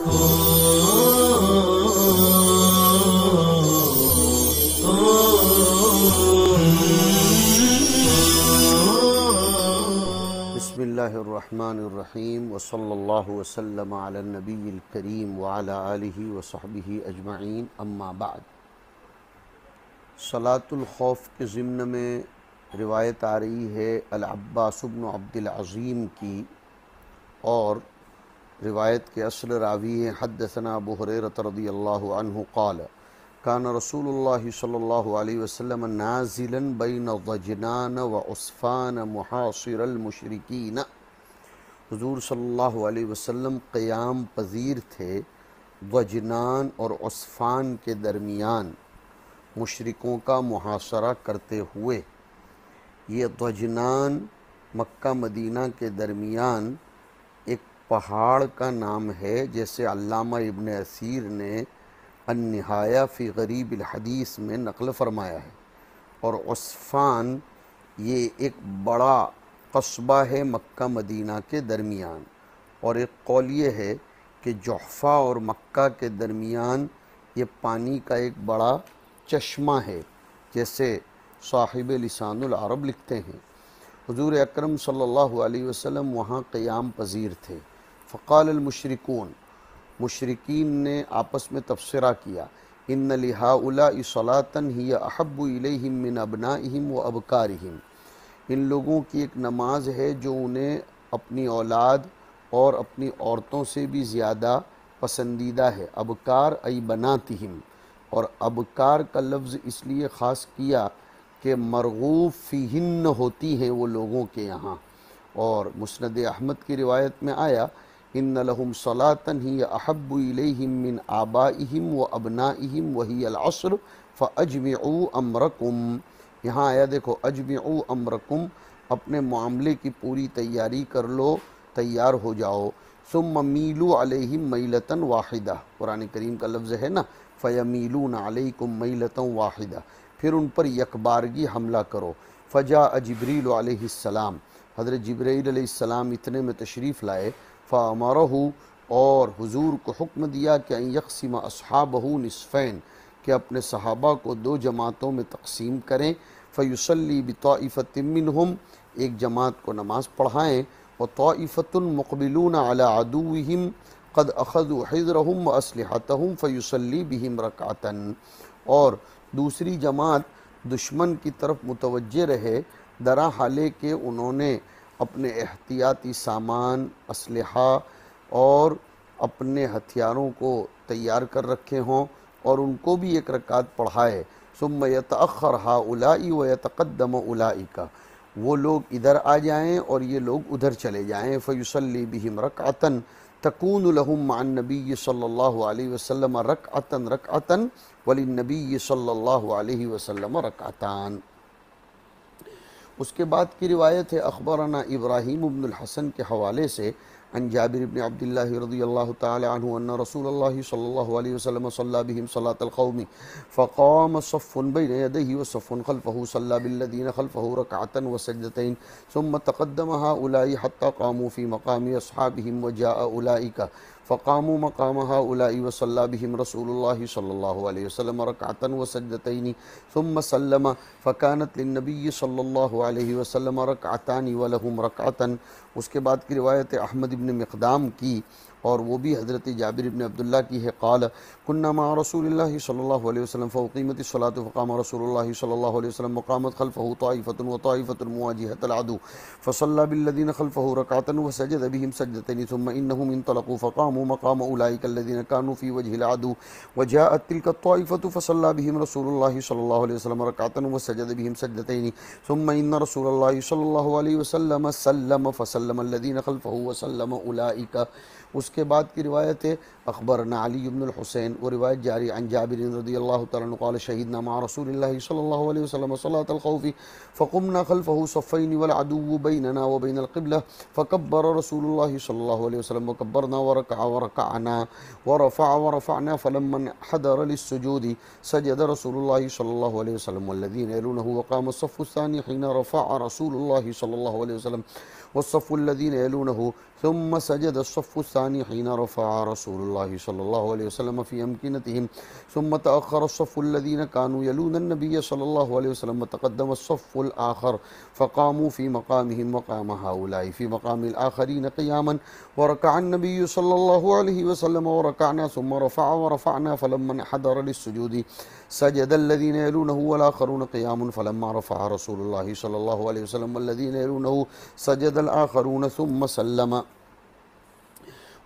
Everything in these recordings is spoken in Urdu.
بسم اللہ الرحمن الرحیم وصلی اللہ وسلم علی النبی الکریم وعلی آلہ وصحبہ اجمعین، اما بعد۔ صلاۃ الخوف کے ضمن میں روایت آ رہی ہے العباس بن عبد العظیم کی، اور روایت کے اصل راوی ہیں حدثنا ابو ہریرہ رضی اللہ عنہ قال کان رسول اللہ صلی اللہ علیہ وسلم نازلا بین ضجنان وعصفان محاصر المشرکین۔ حضور صلی اللہ علیہ وسلم قیام پذیر تھے ضجنان اور عصفان کے درمیان مشرکوں کا محاصرہ کرتے ہوئے۔ یہ ضجنان مکہ مدینہ کے درمیان ایک پہاڑ کا نام ہے، جیسے علامہ ابن اثیر نے النہایہ فی غریب الحدیث میں نقل فرمایا ہے۔ اور عصفان یہ ایک بڑا قصبہ ہے مکہ مدینہ کے درمیان، اور ایک قول یہ ہے کہ جحفہ اور مکہ کے درمیان یہ پانی کا ایک بڑا چشمہ ہے، جیسے صاحب لسان العرب لکھتے ہیں۔ حضور اکرم صلی اللہ علیہ وسلم وہاں قیام پذیر تھے۔ فقال المشرکون، مشرکین نے آپس میں تبصرہ کیا، ان لہؤلاء صلاۃ ہی احب الیہم من ابنائہم و ابکارہم، ان لوگوں کی ایک نماز ہے جو انہیں اپنی اولاد اور اپنی عورتوں سے بھی زیادہ پسندیدہ ہے۔ ابکار ای بناتہم، اور ابکار کا لفظ اس لیے خاص کیا کہ مرغوب فیہن ہوتی ہیں وہ لوگوں کے یہاں۔ اور مسند احمد کی روایت میں آیا ان لہم صلاۃ ہی احب الیہم من آبائہم و ابنائہم وہی العصر فاجمعوا امرکم۔ یہاں آیا دیکھو اجمعوا امرکم، اپنے معاملے کی پوری تیاری کر لو، تیار ہو جاؤ۔ ثم میلوا علیہم میلۃ واحدہ، قرآن کریم کا لفظ ہے نا فیمیلون علیکم میلۃ واحدہ، پھر ان پر یکبارگی حملہ کرو۔ فجاء جبریل علیہ السلام، حضرت جبرائیل علیہ السلام اتنے میں تشریف لائے۔ فامرہ، اور حضور کو حکم دیا کہ ان یقسم اصحابہ نصفین، کہ اپنے صحابہ کو دو جماعتوں میں تقسیم کریں۔ فیصلی بطائفۃ منہم، ایک جماعت کو نماز پڑھائیں، وطائفۃ مقبلون علی عدوہم قد اخذوا حذرہم واسلحتہم فیصلی بہم رکعۃ، اور دوسری جماعت دشمن کی طرف متوجہ رہے، درا حالے کہ انہوں نے اپنے احتیاطی سامان، اسلحہ اور اپنے ہتھیاروں کو تیار کر رکھے ہوں، اور ان کو بھی ایک رکعت پڑھائے۔ ثم یتأخر ہؤلاء ویتقدم اولئک، وہ لوگ ادھر آ جائیں اور یہ لوگ ادھر چلے جائیں۔ فیصلی بہم رکعۃ تکون لہم مع النبی صلی اللہ علیہ وسلم رکعۃ وللنبی صلی اللہ علیہ وسلم رکعتان۔ اس کے بعد کی روایت ہے اخبرنا ابراہیم بن الحسن کے حوالے سے عن جابر بن عبد اللہ رضی اللہ تعالی عنہ ان رسول اللہ صلی اللہ علیہ وسلم صلی بہم صلاة القوم فقام صف بین یدیہ وصف خلفہ صلی بالذین خلفہ رکعة وسجدتین ثم تقدم ہؤلاء حتی قاموا فی مقام اصحابہم وجاء اولئک فقاموا مقام هؤلاء وصلى بهم رسول الله صلى الله عليه وسلم ركعة وسجدتين ثم سلم فكانت للنبي صلى الله عليه وسلم ركعتان ولهم ركعة۔ اس کے بعد کی روایت احمد بن مقدام کی، اور وہ بھی حضرت جابر بن عبداللہ کی ہے، قال كنا مع رسول الله صلى الله عليه وسلم فأقيمت الصلاة فقام رسول الله صلى الله عليه وسلم وقامت خلفه طائفة وطائفة مواجهة العدو فصلى بالذين خلفه ركعة وسجد بهم سجدتين ثم إنهم انطلقوا فقاموا مقام أولئك الذين كانوا في وجه العدو وجاءت تلك الطائفة فصلى بهم رسول الله صلى الله عليه وسلم ركعة وسجد بهم سجدتين ثم إن رسول الله صلى الله عليه وسلم سلم فسلم الذين خلفه وسلم أولئك۔ اس کے بعد کی روایت ہے اخبرنا علی بن الحسین، وہ روایت جاری عن جابر رضی اللہ تعالیٰ عنہ قال شہدنا مع رسول اللہ صلی اللہ علیہ وسلم صلاة الخوف فقمنا خلفه صفین والعدو بیننا وبین القبلہ فکبر رسول اللہ صلی اللہ علیہ وسلم وکبرنا ورکع ورکعنا ورفعنا فلما حضر للسجود سجد رسول اللہ صلی اللہ علیہ وسلم والذین یلونہ وقام الصف الثانی حين رفع رسول اللہ صلی اللہ علیہ وسلم والصف الذين يلونه ثم سجد الصف الثاني حين رفع رسول الله صلى الله عليه وسلم في أمكنتهم ثم تأخر الصف الذين كانوا يلون النبي صلى الله عليه وسلم وتقدم الصف الآخر فقاموا في مقامهم وقام هؤلاء في مقام الآخرين قياما وركع النبي صلى الله عليه وسلم وركعنا ثم رفع ورفعنا فلما انحدر للسجود سجد الذين يلونه والآخرون قيام فلما رفع رسول الله صلى الله عليه وسلم والذين يلونه سجد الآخرون ثم سلم۔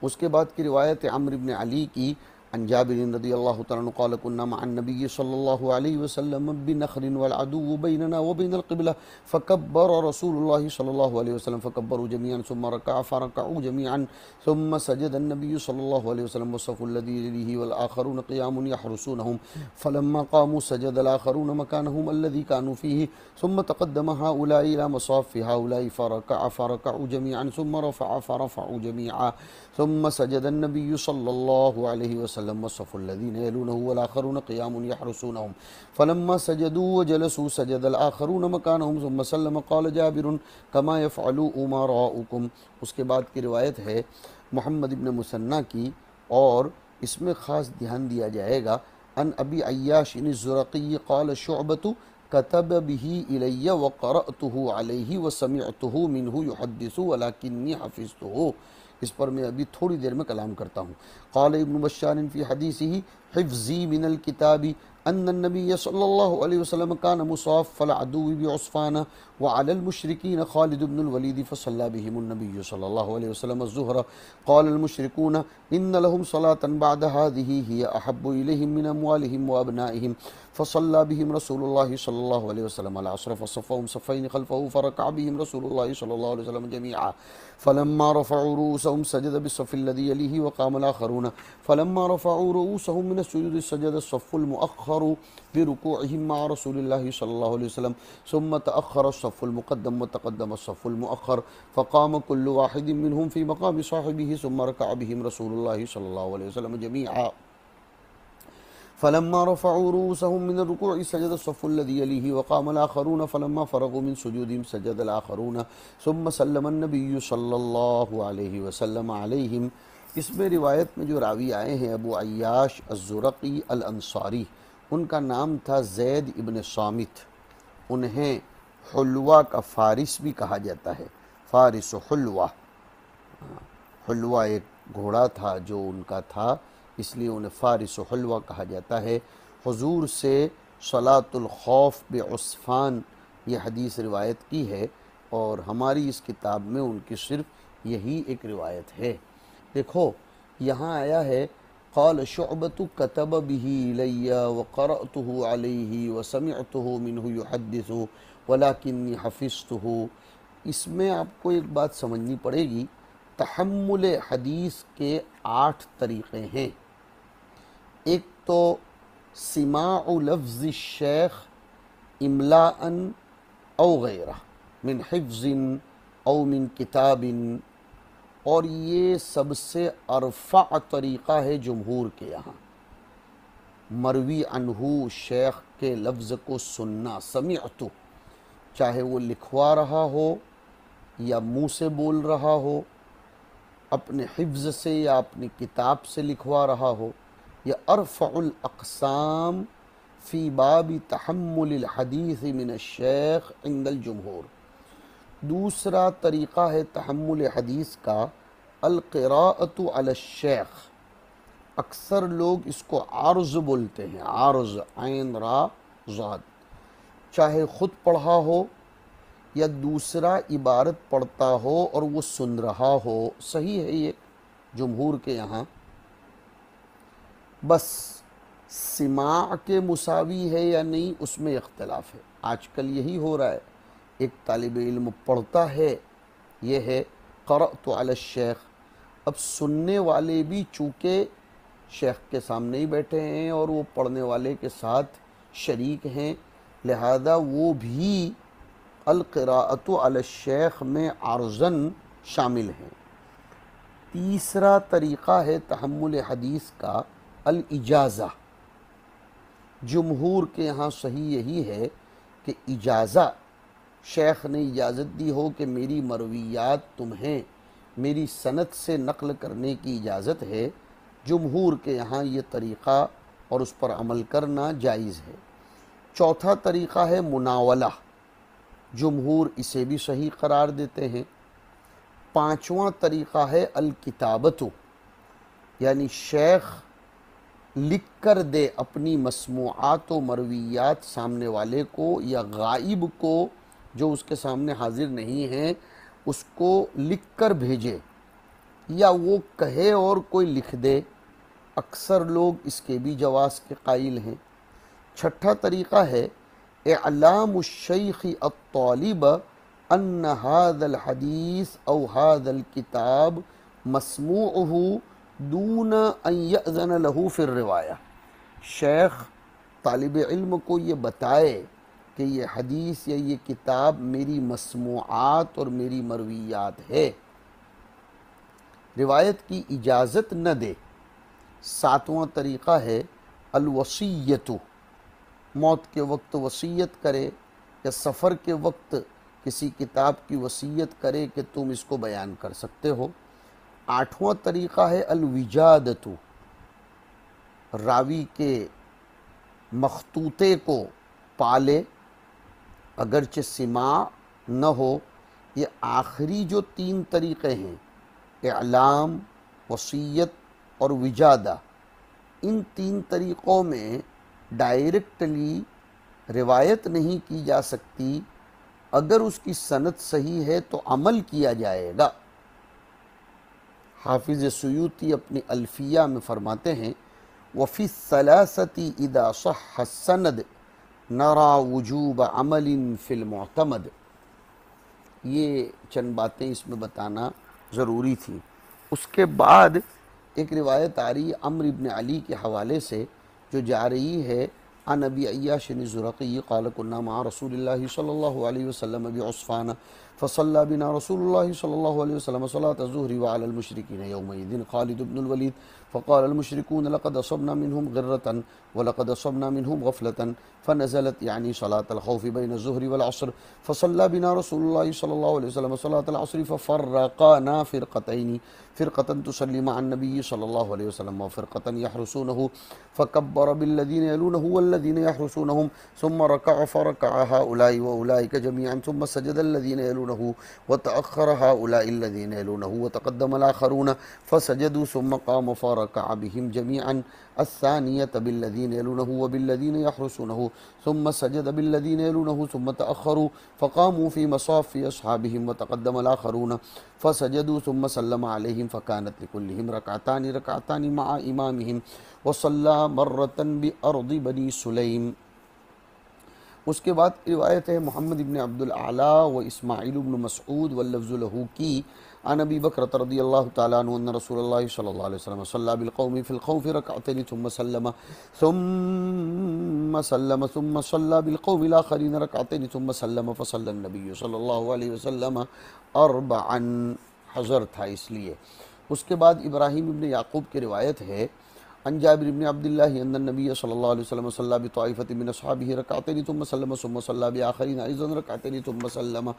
اس کے بعد کی روایت عمرو بن علی کی عن جابر رضی اللہ تعالیٰ عنہ قال كنا مع النبي صلى الله عليه وسلم بنخل والعدو بيننا وبين القبلة فكبر رسول الله صلى الله عليه وسلم فكبروا جميعا ثم ركع فركعوا جميعا ثم سجد النبي صلى الله عليه وسلم والصف الذي يليه والآخرون قيام يحرسونهم فلما قاموا سجد الآخرون مكانهم الذي كانوا فيه ثم تقدم هؤلاء إلى مصاف هؤلاء فركعوا جميعا ثم فرفعوا جميعا ثم سجد النبي صلى الله عليه وسلم والصف الذين يلونه والآخرون قيام يحرسونهم فلما سجدوا وجلسوا سجد الآخرون مكانهم ثم سلم قال جابر كما يفعل أمراؤكم۔ اس کے بعد کی روایت ہے محمد ابن مثنى کی، اور اس میں خاص دھیان دیا جائے گا ان ابی عیاش الزرقی قال شعبۃ كتب به إلي وقرأته عليه وسمعته منه يحدث ولكني حفظته۔ اس پر میں ابھی تھوڑی دیر میں کلام کرتا ہوں۔ قال ابن بشار فی حدیثه حفظی من الكتاب ان النبي صلی اللہ علیہ وسلم كان مصاف العدو بعصفان وعلى المشركين خالد بن الولید فصلى بهم النبي صلی اللہ علیہ وسلم الظہر قال المشركون ان لهم صلاة بعد هذه هي احب اليهم من اموالهم وابنائهم فصلى بهم رسول الله صلى الله عليه وسلم العصر فصفهم صفين خلفه فركع بهم رسول الله صلى الله عليه وسلم جميعا فلما رفعوا رؤوسهم سجد بالصف الذي يليه وقام الآخرون فلما رفعوا رؤوسهم من السجود سجد الصف المؤخر بركوعهم مع رسول الله صلى الله عليه وسلم ثم تأخر الصف المقدم وتقدم الصف المؤخر فقام كل واحد منهم في مقام صاحبه ثم ركع بهم رسول الله صلى الله عليه وسلم جميعا فلما رفعوا رؤوسهم من الركوع سجد الصف الذي يليه وقام الآخرون فلما فرغوا من سجودهم سجد الآخرون ثم سلم النبي صلى الله عليه وسلم عليهم۔ اس میں روایت میں جو راوی آئے ہیں ابو عیاش الزرقی الانصاری، ان کا نام تھا زید ابن صامت، انہیں حلوہ کا فارس بھی کہا جاتا ہے، فارس حلوہ، حلوہ ایک گھوڑا تھا جو ان کا تھا، اس لیے انہیں فارس و حلوہ کہا جاتا ہے۔ حضور سے صلاۃ الخوف بعصفان یہ حدیث روایت کی ہے، اور ہماری اس کتاب میں ان کی صرف یہی ایک روایت ہے۔ دیکھو یہاں آیا ہے قال شعبۃ كتب به إلي وقرأته عليه وسمعته منه يحدث ولكني حفظته۔ اس میں آپ کو ایک بات سمجھنی پڑے گی، تحمل حدیث کے 8 طریقے ہیں۔ ایک تو سماع لفظ الشیخ املاء او غیرہ من حفظ او من کتاب، اور یہ سب سے ارفع طریقہ ہے جمہور کے یہاں، مروی عنہ شیخ کے لفظ کو سننا، سمعت، چاہے وہ لکھوا رہا ہو یا منہ سے بول رہا ہو، اپنے حفظ سے یا اپنی کتاب سے لکھوا رہا ہو، یا ارفع الاقسام فی باب تحمل الحدیث من الشیخ عند الجمہور۔ دوسرا طریقہ ہے تحمل حدیث کا القراءۃ علی الشیخ، اکثر لوگ اس کو عرض بولتے ہیں، عرض عین را ضاد، چاہے خود پڑھا ہو یا دوسرا عبارت پڑھتا ہو اور وہ سن رہا ہو، صحیح ہے یہ جمہور کے یہاں، بس سماع کے مساوی ہے یا نہیں اس میں اختلاف ہے۔ آج کل یہی ہو رہا ہے، ایک طالب علم پڑھتا ہے، یہ ہے قرأت علی الشیخ، اب سننے والے بھی چونکہ شیخ کے سامنے ہی بیٹھے ہیں اور وہ پڑھنے والے کے ساتھ شریک ہیں، لہذا وہ بھی القراءۃ علی الشیخ میں عرضاً شامل ہیں۔ تیسرا طریقہ ہے تحمل حدیث کا الاجازہ، جمہور کے یہاں صحیح یہی ہے کہ اجازہ، شیخ نے اجازت دی ہو کہ میری مرویات تمہیں میری سند سے نقل کرنے کی اجازت ہے، جمہور کے یہاں یہ طریقہ اور اس پر عمل کرنا جائز ہے۔ چوتھا طریقہ ہے مناولہ، جمہور اسے بھی صحیح قرار دیتے ہیں۔ پانچواں طریقہ ہے الکتابت، یعنی شیخ لکھ کر دے اپنی مسموعات و مرویات سامنے والے کو یا غائب کو جو اس کے سامنے حاضر نہیں ہیں اس کو لکھ کر بھیجے، یا وہ کہے اور کوئی لکھ دے، اکثر لوگ اس کے بھی جواز کے قائل ہیں۔ چھٹا طریقہ ہے اعلام الشیخ الطالب ان هذا الحدیث او هذا الكتاب مسموعه دون ان یأذن له فی الروایہ، شیخ طالب علم کو یہ بتائے کہ یہ حدیث یا یہ کتاب میری مسموعات اور میری مرویات ہے، روایت کی اجازت نہ دے۔ ساتواں طریقہ ہے الوصیت، موت کے وقت وصیت کرے یا سفر کے وقت کسی کتاب کی وصیت کرے کہ تم اس کو بیان کر سکتے ہو۔ آٹھواں طریقہ ہے الوجادت، راوی کے مخطوطے کو پالے اگرچہ سماع نہ ہو۔ یہ آخری جو تین طریقے ہیں، اعلام، وصیت اور وجادہ، ان تین طریقوں میں ڈائریکٹلی روایت نہیں کی جا سکتی، اگر اس کی سند صحیح ہے تو عمل کیا جائے گا۔ حافظ سیوطی اپنی الفیہ میں فرماتے ہیں وفی الثلاثة اذا صح السند نرى وجوب عمل فی المعتمد، یہ چند باتیں اس میں بتانا ضروری تھی۔ اس کے بعد ایک روایت آ رہی ہے عمرو بن علی کے حوالے سے جو جا رہی ہے عن ابی عیاش الزرقی قال كنا مع رسول اللہ صلی اللہ علیہ وسلم بعصفان فصلى بنا رسول اللہ صلی اللہ علیہ وسلم صلاة الظہر وعلى المشرکین یومئذ خالد بن الولید فقال المشركون لقد أصبنا منهم غرة ولقد أصبنا منهم غفلة فنزلت يعني صلاة الخوف بين الظهر والعصر فصلى بنا رسول الله صلى الله عليه وسلم صلاة العصر ففرقنا فرقتين، فرقة تصلي مع النبي صلى الله عليه وسلم وفرقة يحرسونه فكبر بالذين يلونه والذين يحرسونهم ثم ركع فركع هؤلاء وأولئك جميعا ثم سجد الذين يلونه وتأخر هؤلاء الذين يلونه وتقدم الآخرون فسجدوا ثم قام فركع بهم جميعا الثانية بالذين يلونه وبالذين يحرسونه ثم سجد بالذين يلونه ثم تأخروا فقاموا في مصاف أصحابهم وتقدم الآخرون فسجدوا ثم سلم عليهم فكانت لكلهم ركعتان مع إمامهم وصلى مرة بأرض بني سليم۔ اس کے بعد روایت ہے محمد بن عبد الاعلیٰ و اسماعیل بن مسعود واللفظ له کی عن ابی بکرۃ رضی اللہ تعالیٰ عنہ ان رسول اللہ صلی اللہ علیہ وسلم صلی بالقوم فی الخوف رکعتین ثم سلم ثم صلی بالقوم الاخرین رکعتین ثم سلم فصلی النبی صلی اللہ علیہ وسلم اربعا، حضر تھا اس لیے۔ اس کے بعد ابراہیم ابن یعقوب کی روایت ہے عن جابر بن عبد الله ان النبي صلى الله عليه وسلم صلى بطائفة من اصحابه ركعتين ثم سلم ثم صلى بآخرين ايضا ركعتين ثم سلم۔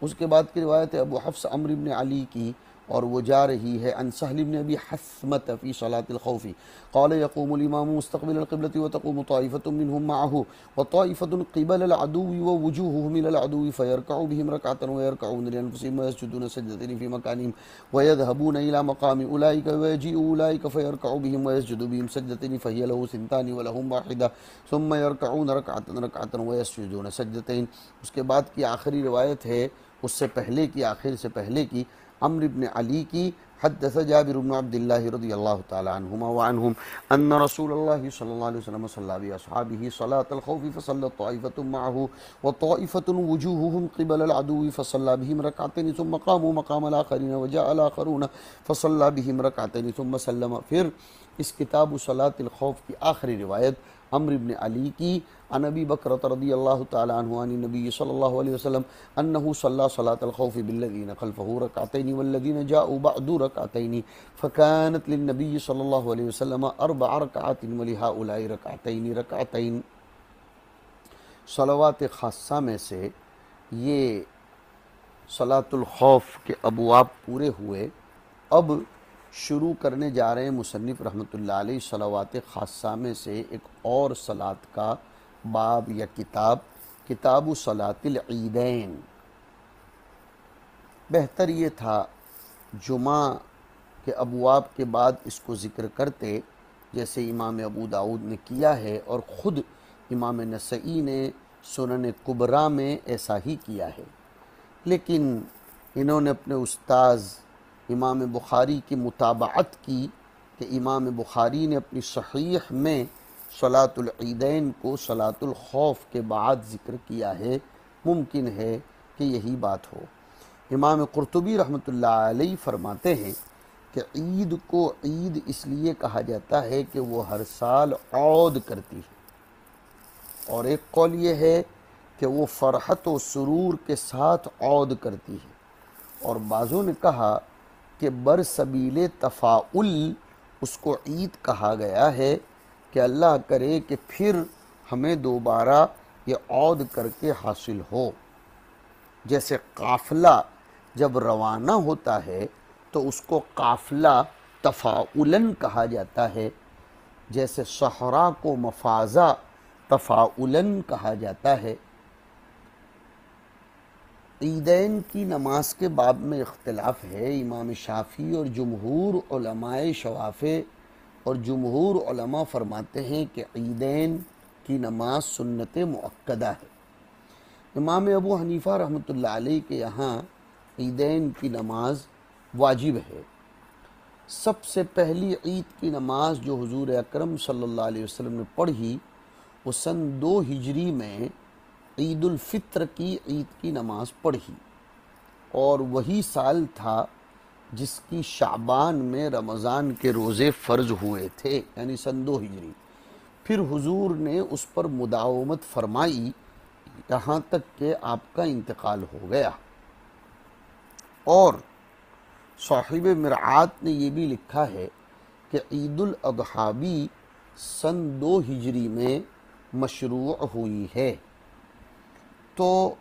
اس کے بعد کی روایت ہے ابو حفص عمرو بن علی کی اور وہ جا رہی ہے عن سہل بن ابی حثمة في صلاة الخوف قال يقوم الامام مستقبل القبلة وتقوم طائفة منهم معه وطائفة قبل العدو ووجوههم الى العدو فيركع بهم ركعة ويركعون لانفسهم ويسجدون سجدتين في مكانهم ويذهبون الى مقام اولئك ويجيء اولئك فيركع بهم ويسجد بهم سجدتين فهي له ثنتان ولهم واحدة ثم يركعون ركعة ويسجدون سجدتين۔ اس کے بعد کی آخری روایت ہے اس سے پہلے کی، آخر سے پہلے کی، عمرو بن علی کی حدث جابر بن عبد الله رضی اللہ تعالی عنہما وعنهم ان رسول اللہ صلی اللہ علیہ وسلم صلی باصحابہ صلاة الخوف فصلت طائفة معه وطائفة وجوههم قبل العدو فصلى بهم ركعتين ثم قاموا مقام الآخرين وجاء الآخرون فصلى بهم ركعتين ثم سلم۔ پھر اس کتاب صلاة الخوف کی آخری روایت عمرو بن علی کی عن ابی بکرۃ رضی اللہ تعالی عنہ عن النبی صلی اللہ علیہ وسلم انه صلى صلاة الخوف بالذین خلفه ركعتين والذین جاءوا بعد ركعتين فكانت للنبی صلی اللہ علیہ وسلم 4 ركعات ولهؤلاء ركعتين۔ صلوات خاصہ میں سے یہ صلاة الخوف کے ابواب پورے ہوئے۔ اب شروع کرنے جا رہے ہیں مصنف رحمۃ اللہ علیہ صلوات خاصہ میں سے ایک اور صلاۃ کا باب یا کتاب، کتاب صلاۃ العیدین۔ بہتر یہ تھا جمعہ کے ابواب کے بعد اس کو ذکر کرتے، جیسے امام ابو داؤد نے کیا ہے اور خود امام نسائی نے سنن کبریٰ میں ایسا ہی کیا ہے، لیکن انہوں نے اپنے استاذ امام بخاری کی متابعت کی کہ امام بخاری نے اپنی صحیح میں صلاۃ العیدین کو صلاۃ الخوف کے بعد ذکر کیا ہے۔ ممکن ہے کہ یہی بات ہو۔ امام قرطبی رحمۃ اللہ علیہ فرماتے ہیں کہ عید کو عید اس لیے کہا جاتا ہے کہ وہ ہر سال عود کرتی ہے، اور ایک قول یہ ہے کہ وہ فرحت و سرور کے ساتھ عود کرتی ہے، اور بعضوں نے کہا کہ برسبیل تفاعل اس کو عید کہا گیا ہے کہ اللہ کرے کہ پھر ہمیں دوبارہ یہ عود کر کے حاصل ہو۔ جیسے قافلہ جب روانہ ہوتا ہے تو اس کو قافلہ تفاعلاً کہا جاتا ہے، جیسے صحرا کو مفازہ تفاعلاً کہا جاتا ہے۔ عیدین کی نماز کے باب میں اختلاف ہے۔ امام شافعی اور جمہور علماء شوافع اور جمہور علماء فرماتے ہیں کہ عیدین کی نماز سنت مؤکدہ ہے۔ امام ابو حنیفہ رحمۃ اللہ علیہ کے یہاں عیدین کی نماز واجب ہے۔ سب سے پہلی عید کی نماز جو حضور اکرم صلی اللہ علیہ وسلم نے پڑھی وہ سن 2 ہجری میں عید الفطر کی عید کی نماز پڑھی، اور وہی سال تھا جس کی شعبان میں رمضان کے روزے فرض ہوئے تھے، یعنی سن 2 ہجری۔ پھر حضور نے اس پر مداومت فرمائی یہاں تک کہ آپ کا انتقال ہو گیا۔ اور صاحب مرعات نے یہ بھی لکھا ہے کہ عید الاضحیٰ بھی سن 2 ہجری میں مشروع ہوئی ہے۔ تو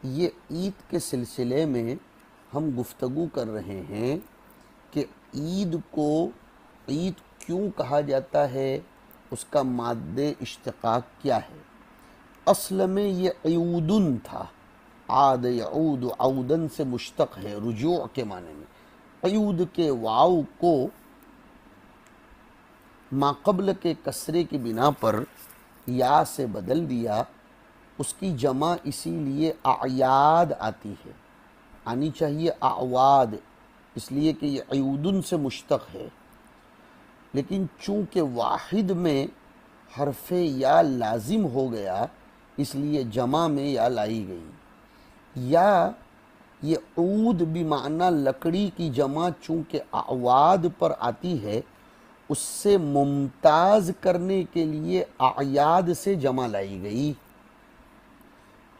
یہ عید کے سلسلے میں ہم گفتگو کر رہے ہیں کہ عید کو عید کیوں کہا جاتا ہے، اس کا مادہ اشتقاق کیا ہے۔ اصل میں یہ عیودن تھا، عاد یعود عودن سے مشتق ہے، رجوع کے معنی میں۔ عیود کے واو کو ماقبل کے کسرے کی بنا پر یا سے بدل دیا، اس کی جمع اسی لیے اعیاد آتی ہے، آنی چاہیے اعواد، اس لیے کہ یہ عیودن سے مشتق ہے، لیکن چونکہ واحد میں حرف یا لازم ہو گیا اس لیے جمع میں یا لائی گئی۔ یا یہ عود بمعنی لکڑی کی جمع چونکہ اعواد پر آتی ہے، اس سے ممتاز کرنے کے لیے اعیاد سے جمع لائی گئی۔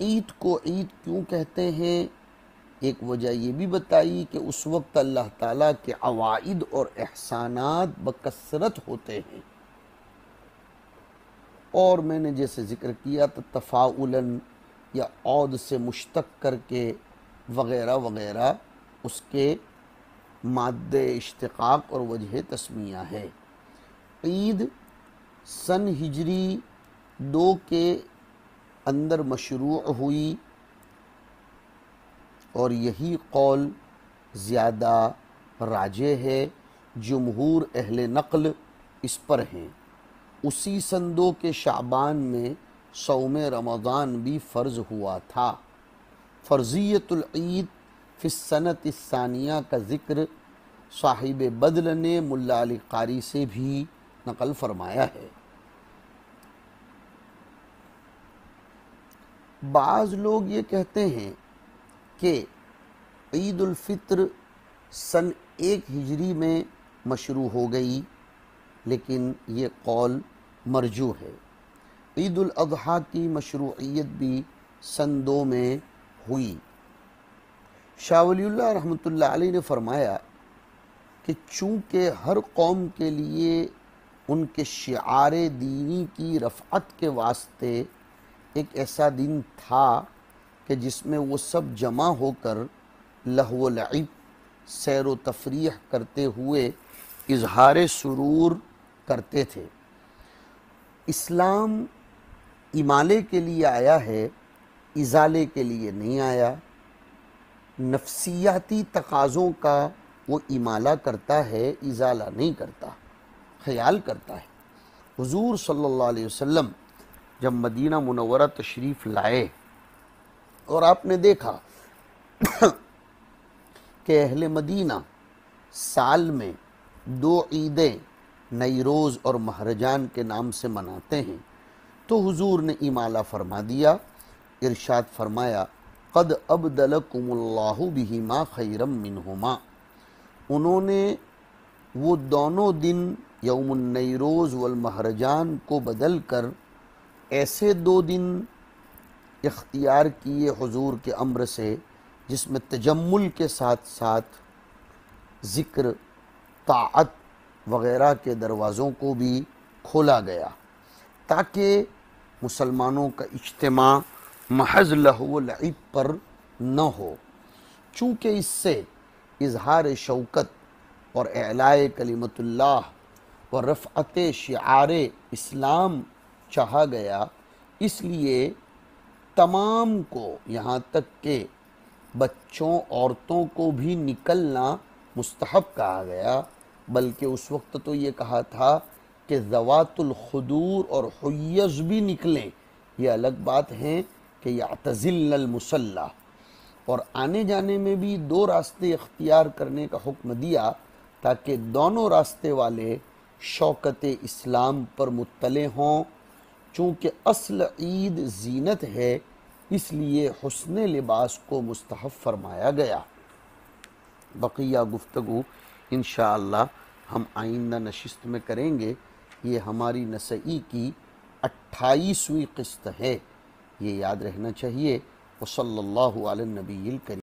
عید کو عید کیوں کہتے ہیں، ایک وجہ یہ بھی بتائی کہ اس وقت اللہ تعالیٰ کے عوائد اور احسانات بکثرت ہوتے ہیں، اور میں نے جیسے ذکر کیا تو تفاعلاً یا عود سے مشتق کر کے وغیرہ وغیرہ اس کے مادہ اشتقاق اور وجہ تسمیہ ہے۔ عید سن ہجری 2 کے اندر مشروع ہوئی، اور یہی قول زیادہ راجح ہے، جمہور اہل نقل اس پر ہیں۔ اسی سن 2 کے شعبان میں صوم رمضان بھی فرض ہوا تھا۔ فرضیت العید فی السنۃ الثانیہ کا ذکر صاحب بدل نے ملا علی قاری سے بھی نقل فرمایا ہے۔ بعض لوگ یہ کہتے ہیں کہ عید الفطر سن 1 ہجری میں مشروع ہو گئی، لیکن یہ قول مرجوح ہے۔ عید الاضحیٰ کی مشروعیت بھی سن 2 میں ہوئی۔ شاہ ولی اللہ رحمۃ اللہ علیہ نے فرمایا کہ چونکہ ہر قوم کے لیے ان کے شعار دینی کی رفعت کے واسطے ایک ایسا دن تھا کہ جس میں وہ سب جمع ہو کر لہو و لعب سیر و تفریح کرتے ہوئے اظہار سرور کرتے تھے۔ اسلام امالے کے لیے آیا ہے، ازالے کے لیے نہیں آیا۔ نفسیاتی تقاضوں کا وہ امالہ کرتا ہے، ازالہ نہیں کرتا، خیال کرتا ہے۔ حضور صلی اللہ علیہ وسلم جب مدینہ منورہ تشریف لائے اور آپ نے دیکھا کہ اہل مدینہ سال میں 2 عیدیں نیروز اور مہرجان کے نام سے مناتے ہیں، تو حضور نے امالہ فرما دیا، ارشاد فرمایا قد ابدلکم اللہ بہما خیرا منہما۔ انہوں نے وہ دونوں دن یوم النیروز والمہرجان کو بدل کر ایسے 2 دن اختیار کیے حضور کے امر سے، جس میں تجمل کے ساتھ ساتھ ذکر، طاعت وغیرہ کے دروازوں کو بھی کھولا گیا، تاکہ مسلمانوں کا اجتماع محض لہو و لعب پر نہ ہو۔ چونکہ اس سے اظہار شوکت اور اعلاء کلمت اللہ اور رفعت شعار اسلام چاہا گیا، اس لیے تمام کو، یہاں تک کہ بچوں عورتوں کو بھی نکلنا مستحب کہا گیا، بلکہ اس وقت تو یہ کہا تھا کہ ذوات الخدور اور حیض بھی نکلیں، یہ الگ بات ہے کہ یعتزلن المصلی، اور آنے جانے میں بھی 2 راستے اختیار کرنے کا حکم دیا، تاکہ دونوں راستے والے شوکت اسلام پر مطلع ہوں۔ چونکہ اصل عید زینت ہے، اس لیے حسن لباس کو مستحب فرمایا گیا۔ بقیہ گفتگو انشاءاللہ ہم آئندہ نشست میں کریں گے۔ یہ ہماری نسائی کی 28ویں قسط ہے، یہ یاد رہنا چاہیے۔ وصلی اللہ علی النبی الکریم۔